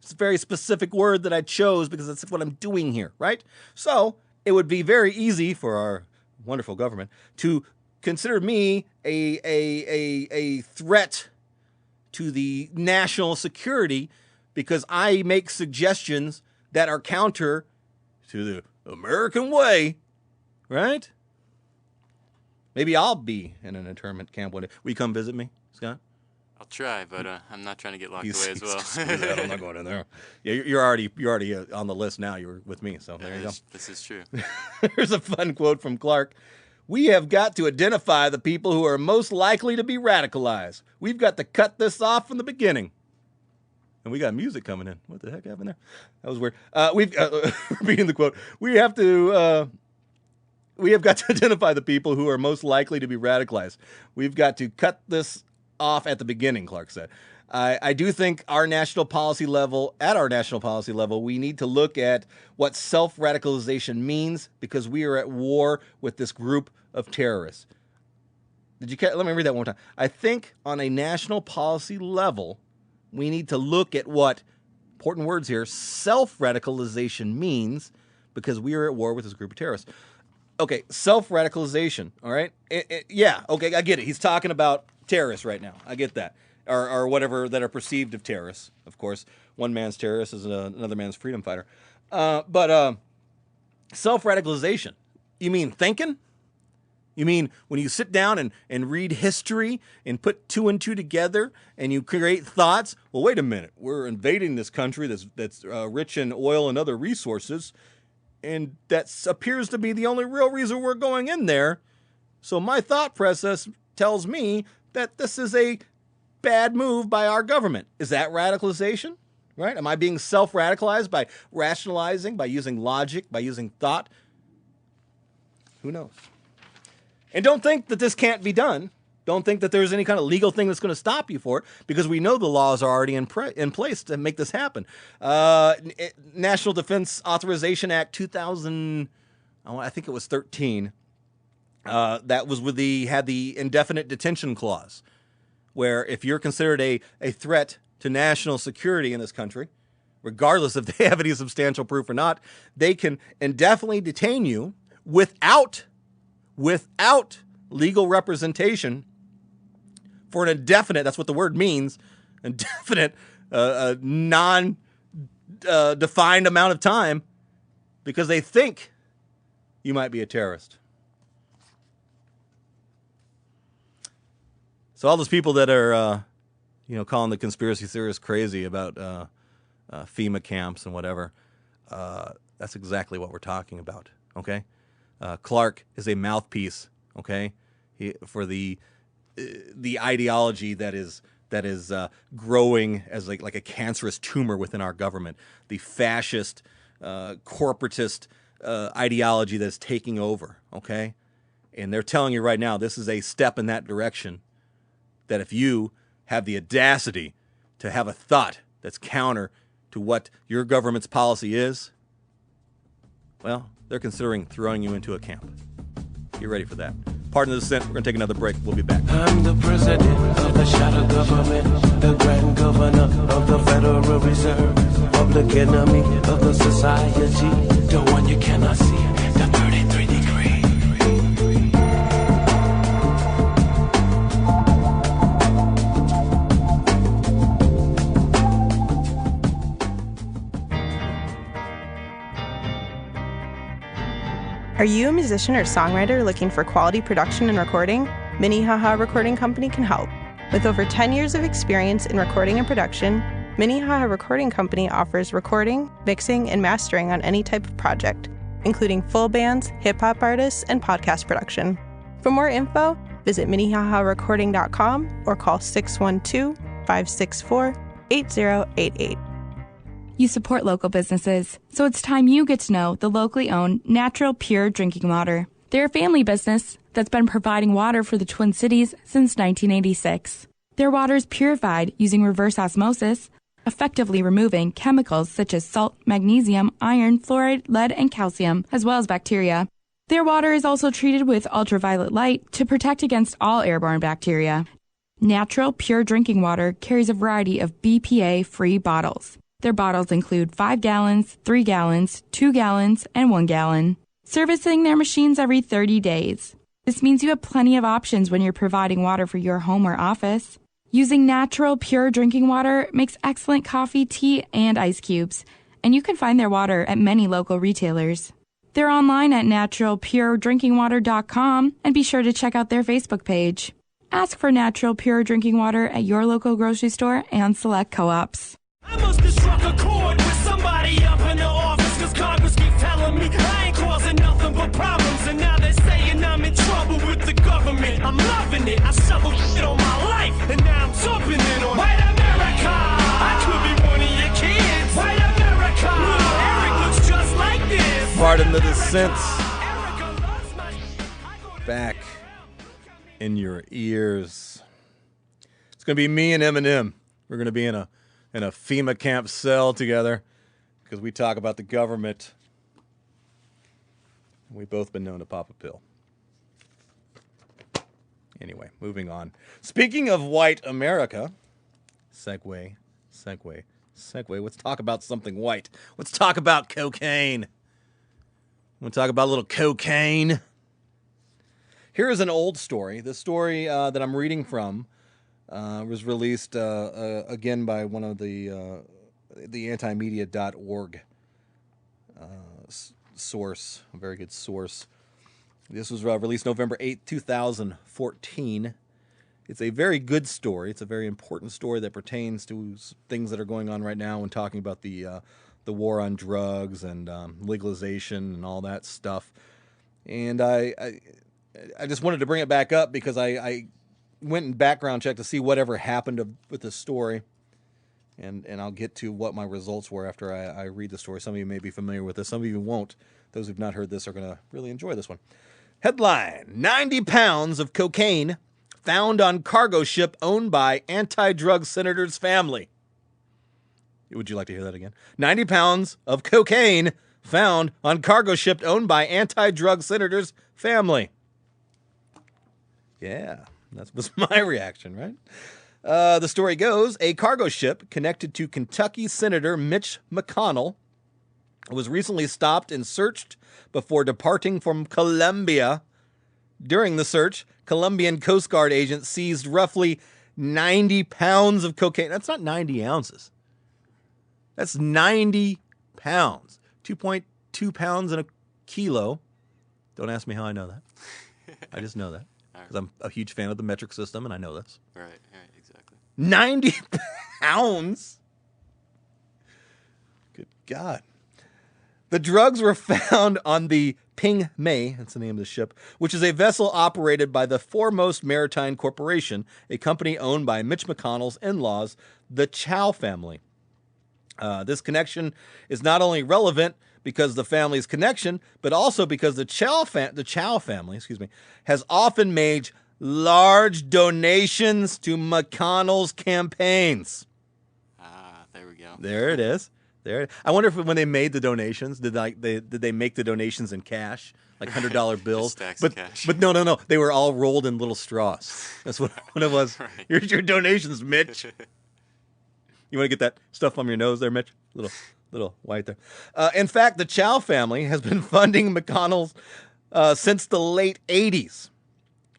It's a very specific word that I chose because that's what I'm doing here, right? So it would be very easy for our wonderful government to consider me a threat to the national security because I make suggestions that are counter to the American way, right? Maybe I'll be in an internment camp one day. Will you come visit me, Scott? I'll try, but I'm not trying to get locked away as well. I'm not going in there. Yeah, you're already on the list now. You're with me, so there you go. This is true. Here's a fun quote from Clark. "We have got to identify the people who are most likely to be radicalized. We've got to cut this off from the beginning." And we got music coming in. What the heck happened there? That was weird. We've repeating the quote. We have got to identify the people who are most likely to be radicalized. We've got to cut this off at the beginning, Clark said. I do think at our national policy level, we need to look at what self-radicalization means because we are at war with this group of terrorists. Let me read that one more time. I think on a national policy level, we need to look at what, important words here, self-radicalization means because we are at war with this group of terrorists. Okay, self-radicalization, all right? Yeah, okay, I get it. He's talking about terrorists right now. I get that. Or whatever that are perceived of terrorists. Of course, one man's terrorist is another man's freedom fighter. But self-radicalization, you mean thinking? You mean when you sit down and read history and put two and two together and you create thoughts? Well, wait a minute. We're invading this country that's rich in oil and other resources, and that appears to be the only real reason we're going in there. So my thought process tells me that this is a bad move by our government. Is that radicalization? Right? Am I being self-radicalized by rationalizing, by using logic, by using thought? Who knows? And don't think that this can't be done. Don't think that there's any kind of legal thing that's going to stop you for it, because we know the laws are already in place to make this happen. National Defense Authorization Act 2000, I think it was 13. That was had the indefinite detention clause, where if you're considered a threat to national security in this country, regardless if they have any substantial proof or not, they can indefinitely detain you without legal representation for an indefinite, that's what the word means, indefinite, non-defined amount of time, because they think you might be a terrorist. So all those people that are, calling the conspiracy theorists crazy about FEMA camps and whatever, that's exactly what we're talking about, okay? Clark is a mouthpiece, okay, for the ideology that is growing as like a cancerous tumor within our government, the fascist, corporatist ideology that's taking over, okay? And they're telling you right now this is a step in that direction, that if you have the audacity to have a thought that's counter to what your government's policy is, well, they're considering throwing you into a camp. Get ready for that. Pardon the dissent. We're going to take another break. We'll be back. I'm the president of the shadow government, the grand governor of the Federal Reserve, public enemy of the society, the one you cannot see, the 33 degree. Are you a musician or songwriter looking for quality production and recording? MINNEHAHA Recording Company can help. With over 10 years of experience in recording and production, MINNEHAHA Recording Company offers recording, mixing, and mastering on any type of project, including full bands, hip-hop artists, and podcast production. For more info, visit minnehaharecording.com or call 612-564-8088. You support local businesses, so it's time you get to know the locally owned Natural Pure Drinking Water. They're a family business that's been providing water for the Twin Cities since 1986. Their water is purified using reverse osmosis, effectively removing chemicals such as salt, magnesium, iron, fluoride, lead, and calcium, as well as bacteria. Their water is also treated with ultraviolet light to protect against all airborne bacteria. Natural Pure Drinking Water carries a variety of BPA-free bottles. Their bottles include 5 gallons, 3 gallons, 2 gallons, and 1 gallon. Servicing their machines every 30 days. This means you have plenty of options when you're providing water for your home or office. Using Natural Pure Drinking Water makes excellent coffee, tea, and ice cubes, and you can find their water at many local retailers. They're online at naturalpuredrinkingwater.com, and be sure to check out their Facebook page. Ask for Natural Pure Drinking Water at your local grocery store and select co-ops. I must have struck a chord with somebody up in the office, cause Congress keep telling me I ain't causing nothing but problems, and now they're saying I'm in trouble with the government. I'm loving it, I shoveled shit on my life, and now I'm jumping in on White America. I could be one of your kids. White America. Eric looks just like this. Pardon the dissent. Back in your ears. It's going to be me and Eminem. We're going to be in a FEMA camp cell together because we talk about the government. We've both been known to pop a pill. Anyway, moving on. Speaking of white America, segue. Let's talk about something white. Let's talk about cocaine. Want to talk about a little cocaine? Here is an old story. The story that I'm reading from was released again by one of the antimedia.org source, a very good source. This was released November 8th, 2014. It's a very good story. It's a very important story that pertains to things that are going on right now when talking about the war on drugs and legalization and all that stuff. And I just wanted to bring it back up because I went and background checked to see whatever happened with the story. And I'll get to what my results were after I read the story. Some of you may be familiar with this. Some of you won't. Those who've not heard this are going to really enjoy this one. Headline, 90 pounds of cocaine found on cargo ship owned by anti-drug senator's family. Would you like to hear that again? 90 pounds of cocaine found on cargo ship owned by anti-drug senator's family. Yeah, that was my reaction, right? The story goes, a cargo ship connected to Kentucky Senator Mitch McConnell was recently stopped and searched before departing from Colombia. During the search, Colombian Coast Guard agents seized roughly 90 pounds of cocaine. That's not 90 ounces. That's 90 pounds. 2.2 pounds in a kilo. Don't ask me how I know that. I just know that. Because I'm a huge fan of the metric system, and I know this. Right, exactly. 90 pounds? Good God. The drugs were found on the Ping Mei, that's the name of the ship, which is a vessel operated by the Foremost Maritime Corporation, a company owned by Mitch McConnell's in-laws, the Chow family. This connection is not only relevant because of the family's connection, but also because the Chow family, has often made large donations to McConnell's campaigns. There we go. There it is. I wonder if when they made the donations, did they make the donations in cash, like $100 bills? Stacks of cash. But no, they were all rolled in little straws. That's what it was. Right. Here's your donations, Mitch. You want to get that stuff from your nose there, Mitch? Little white there. In fact, the Chow family has been funding McConnell's since the late 80s.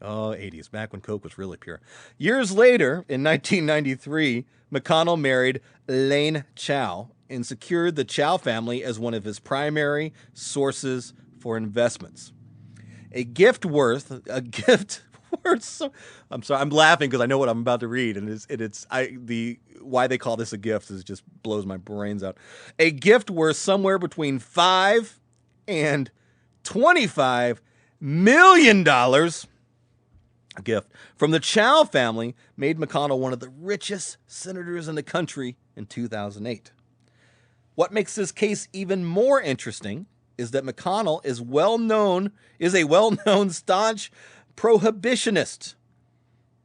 Oh, 80s, back when Coke was really pure. Years later, in 1993, McConnell married Elaine Chow and secured the Chow family as one of his primary sources for investments. A gift worth. So, I'm sorry, I'm laughing because I know what I'm about to read, and why they call this a gift is just blows my brains out. A gift worth somewhere between $5 and $25 million. A gift from the Chow family made McConnell one of the richest senators in the country in 2008. What makes this case even more interesting is that McConnell is a well-known staunch prohibitionist.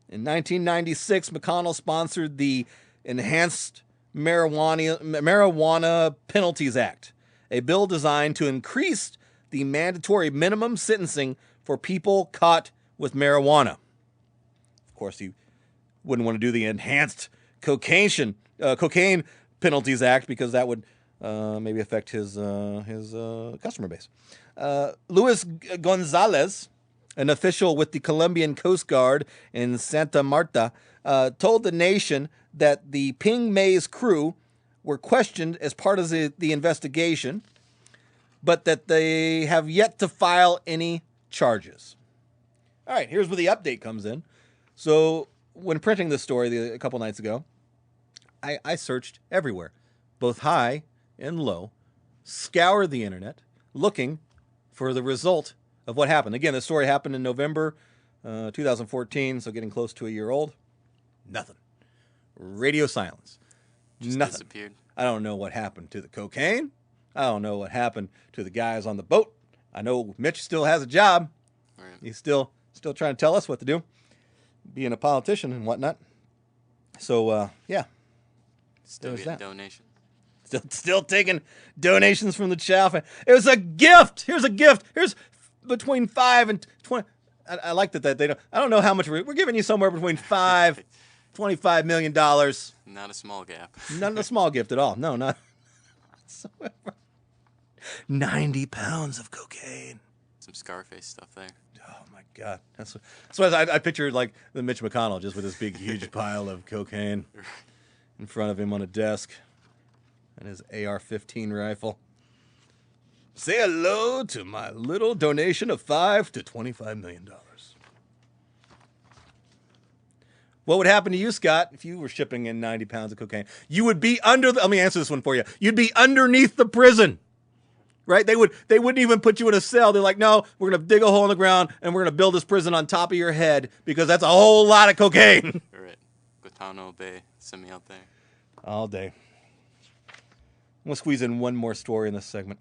In 1996, McConnell sponsored the Enhanced Marijuana Penalties Act, a bill designed to increase the mandatory minimum sentencing for people caught with marijuana. Of course, he wouldn't want to do the Enhanced Cocaine Penalties Act because that would maybe affect his customer base. Luis Gonzalez, an official with the Colombian Coast Guard in Santa Marta, told the Nation that the Ping Mei's crew were questioned as part of the investigation, but that they have yet to file any charges. All right, here's where the update comes in. So when printing this story a couple nights ago, I searched everywhere, both high and low, scoured the internet, looking for the result of what happened. Again, the story happened in November 2014, so getting close to a year old. Nothing. Radio silence. Just Nothing. disappeared. I don't know what happened to the cocaine. I don't know what happened to the guys on the boat. I know Mitch still has a job. Right. He's still trying to tell us what to do, being a politician and whatnot. So, yeah. Still There's getting that. donations. Still taking donations from the Chow family. It was a gift. Here's a gift. Here's between 5 and 20. I like that they don't. I don't know how much we're giving you, somewhere between $5, $25 million. Not a small gap. Not a small gift at all. No, not whatsoever. 90 pounds of cocaine. Some Scarface stuff there. Oh my God. That's what I pictured, like the Mitch McConnell just with this big huge pile of cocaine in front of him on a desk. And his AR-15 rifle. Say hello to my little donation of $5 to $25 million. What would happen to you, Scott, if you were shipping in 90 pounds of cocaine? You would be let me answer this one for you. You'd be underneath the prison, right? They wouldn't even put you in a cell. They're like, no, we're going to dig a hole in the ground and we're going to build this prison on top of your head because that's a whole lot of cocaine. Right. Guantanamo Bay, send me out there. All day. I'm going to squeeze in one more story in this segment.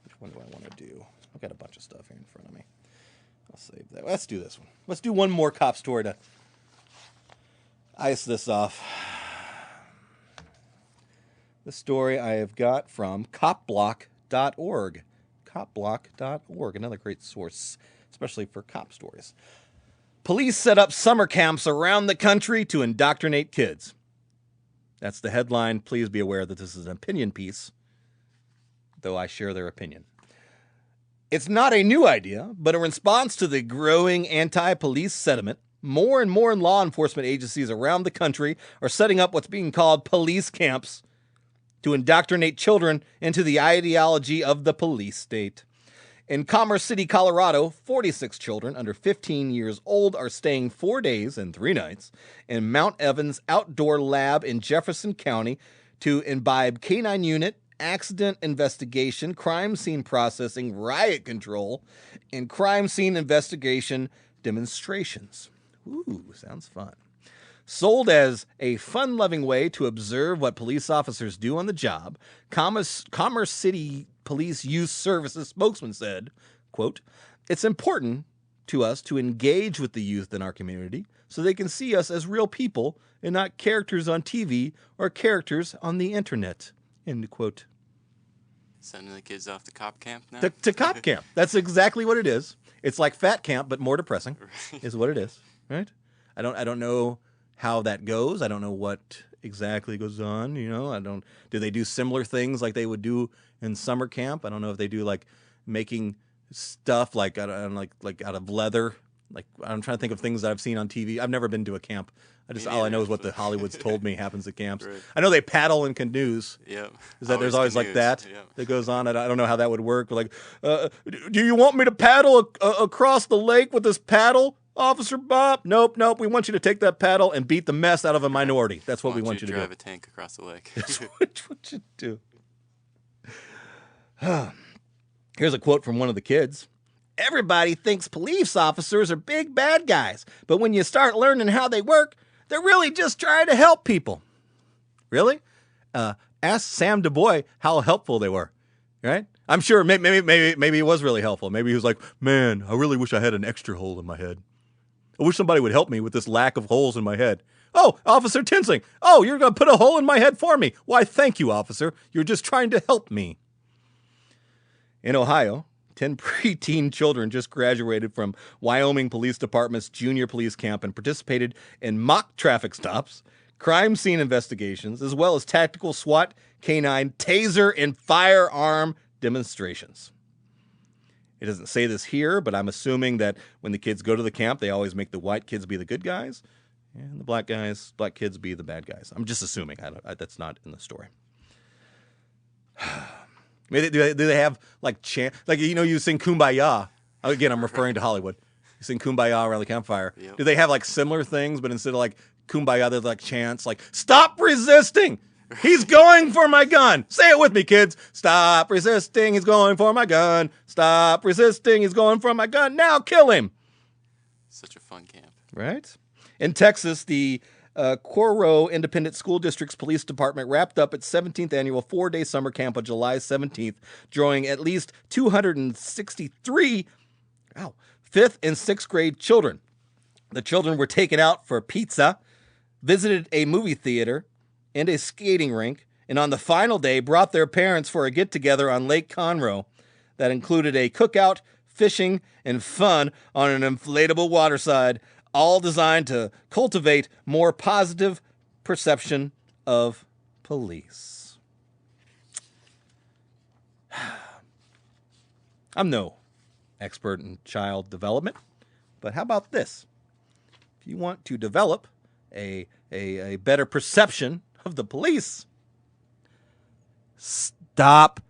Which one do I want to do? I've got a bunch of stuff here in front of me. I'll save that. Let's do this one. Let's do one more cop story to ice this off. The story I have got from copblock.org. Copblock.org, another great source, especially for cop stories. Police set up summer camps around the country to indoctrinate kids. That's the headline. Please be aware that this is an opinion piece, though I share their opinion. It's not a new idea, but a response to the growing anti-police sentiment. More and more law enforcement agencies around the country are setting up what's being called police camps to indoctrinate children into the ideology of the police state. In Commerce City, Colorado, 46 children under 15 years old are staying 4 days and 3 nights in Mount Evans Outdoor Lab in Jefferson County to imbibe K-9 unit, accident investigation, crime scene processing, riot control, and crime scene investigation demonstrations. Ooh, sounds fun. Sold as a fun-loving way to observe what police officers do on the job, Commerce City Police Youth Services spokesman said, quote, "It's important to us to engage with the youth in our community so they can see us as real people and not characters on TV or characters on the internet," end quote. Sending the kids off to cop camp now? To cop camp. That's exactly what it is. It's like fat camp, but more depressing, is what it is, right? I don't know how that goes. I don't know what exactly goes on, you know. Do they do similar things like they would do in summer camp? I don't know if they do like making stuff like out of leather. Like, I'm trying to think of things that I've seen on TV. I've never been to a camp. All I know is what the Hollywood's told me happens at camps. Right. I know they paddle in canoes. Yep. Is that there's always canoes. Like that that goes on? I don't know how that would work. But like, do you want me to paddle across the lake with this paddle, Officer Bob? Nope. We want you to take that paddle and beat the mess out of a minority. That's what we want you to do. Drive a tank across the lake. That's what you do. Here's a quote from one of the kids. "Everybody thinks police officers are big bad guys, but when you start learning how they work, they're really just trying to help people." Really? Ask Sam Dubose how helpful they were, right? I'm sure maybe it was really helpful. Maybe he was like, "Man, I really wish I had an extra hole in my head. I wish somebody would help me with this lack of holes in my head." "Oh, Officer Tinsing. Oh, you're going to put a hole in my head for me. Why, thank you, officer. You're just trying to help me." In Ohio, 10 preteen children just graduated from Wyoming Police Department's junior police camp and participated in mock traffic stops, crime scene investigations, as well as tactical SWAT, K-9, taser, and firearm demonstrations. It doesn't say this here, but I'm assuming that when the kids go to the camp, they always make the white kids be the good guys and the black kids be the bad guys. I'm just assuming. That's not in the story. Do they have like you sing Kumbaya? Again, I'm referring to Hollywood. You sing Kumbaya around the campfire. Yep. Do they have like similar things, but instead of like Kumbaya, there's like chants like "Stop resisting! He's going for my gun!" Say it with me, kids. "Stop resisting! He's going for my gun! Stop resisting! He's going for my gun! Now kill him!" Such a fun camp, right? In Texas, the Corro Independent School District's police department wrapped up its 17th annual 4-day summer camp on July 17th, drawing at least 263 5th and 6th grade children. The children were taken out for pizza, visited a movie theater and a skating rink, and on the final day brought their parents for a get-together on Lake Conroe that included a cookout, fishing, and fun on an inflatable waterside, all designed to cultivate more positive perception of police. I'm no expert in child development, but how about this? If you want to develop a better perception of the police, stop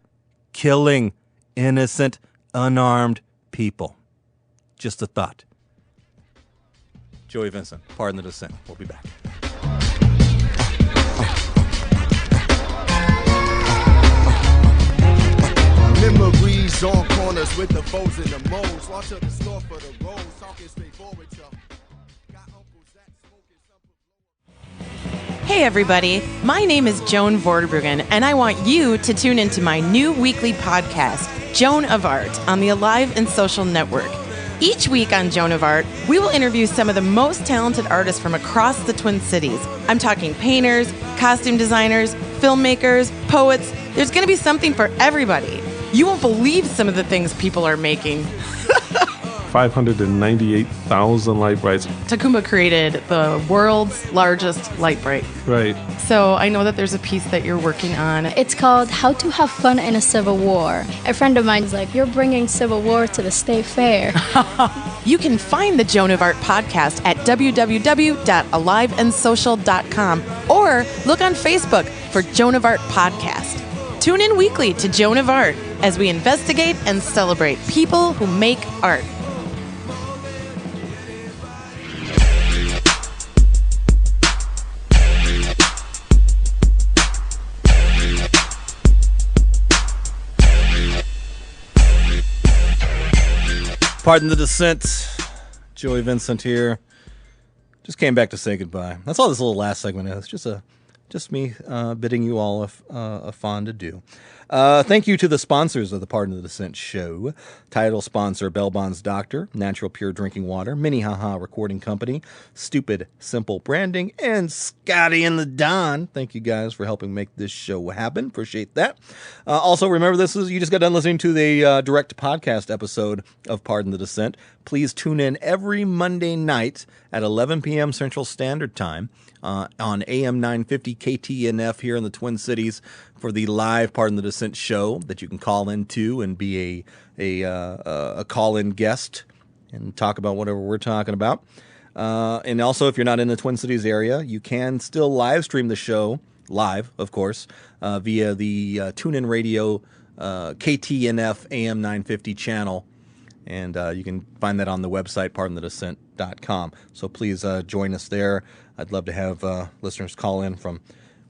killing innocent, unarmed people. Just a thought. Joey Vincent, Pardon the Dissent. We'll be back. Memories on corners with the foes and the moles. Watch up the store for the rolls. Talking straightforward, y'all. Hey everybody, my name is Joan Vorderbruggen, and I want you to tune into my new weekly podcast, Joan of Art, on the Alive and Social Network. Each week on Joan of Art, we will interview some of the most talented artists from across the Twin Cities. I'm talking painters, costume designers, filmmakers, poets. There's going to be something for everybody. You won't believe some of the things people are making. 598,000 light brights. Tacumba created the world's largest light bright. Right. So I know that there's a piece that you're working on. It's called How to Have Fun in a Civil War. A friend of mine's like, you're bringing Civil War to the state fair. You can find the Joan of Art podcast at www.aliveandsocial.com or look on Facebook for Joan of Art podcast. Tune in weekly to Joan of Art as we investigate and celebrate people who make art. Pardon the Dissent. Joey Vincent here. Just came back to say goodbye. That's all this little last segment is. Just me bidding you all a fond adieu. Thank you to the sponsors of the Pardon the Dissent show. Title sponsor, Bell Bonds Doctor, Natural Pure Drinking Water, MINNEHAHA Recording Company, Stupid Simple Branding, and Scotty and the Don. Thank you guys for helping make this show happen. Appreciate that. Also, remember, you just got done listening to the direct podcast episode of Pardon the Dissent. Please tune in every Monday night at 11 p.m. Central Standard Time on AM950 KTNF here in the Twin Cities for the live Pardon the Dissent show that you can call into and be a call-in guest and talk about whatever we're talking about. And also, if you're not in the Twin Cities area, you can still live stream the show, live, of course, via the TuneIn Radio KTNF AM950 channel. And you can find that on the website, pardonthedissent.com. So please join us there. I'd love to have listeners call in from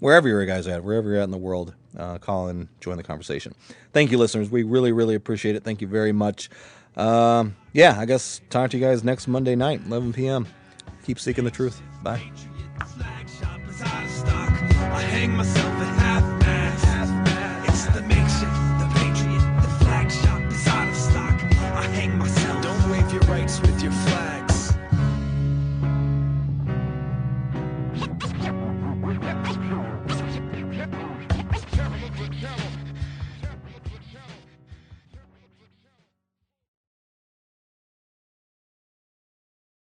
wherever you guys are at, wherever you're at in the world, call in, join the conversation. Thank you, listeners. We really, really appreciate it. Thank you very much. I guess talk to you guys next Monday night, 11 p.m. Keep seeking the truth. Bye. I hang myself at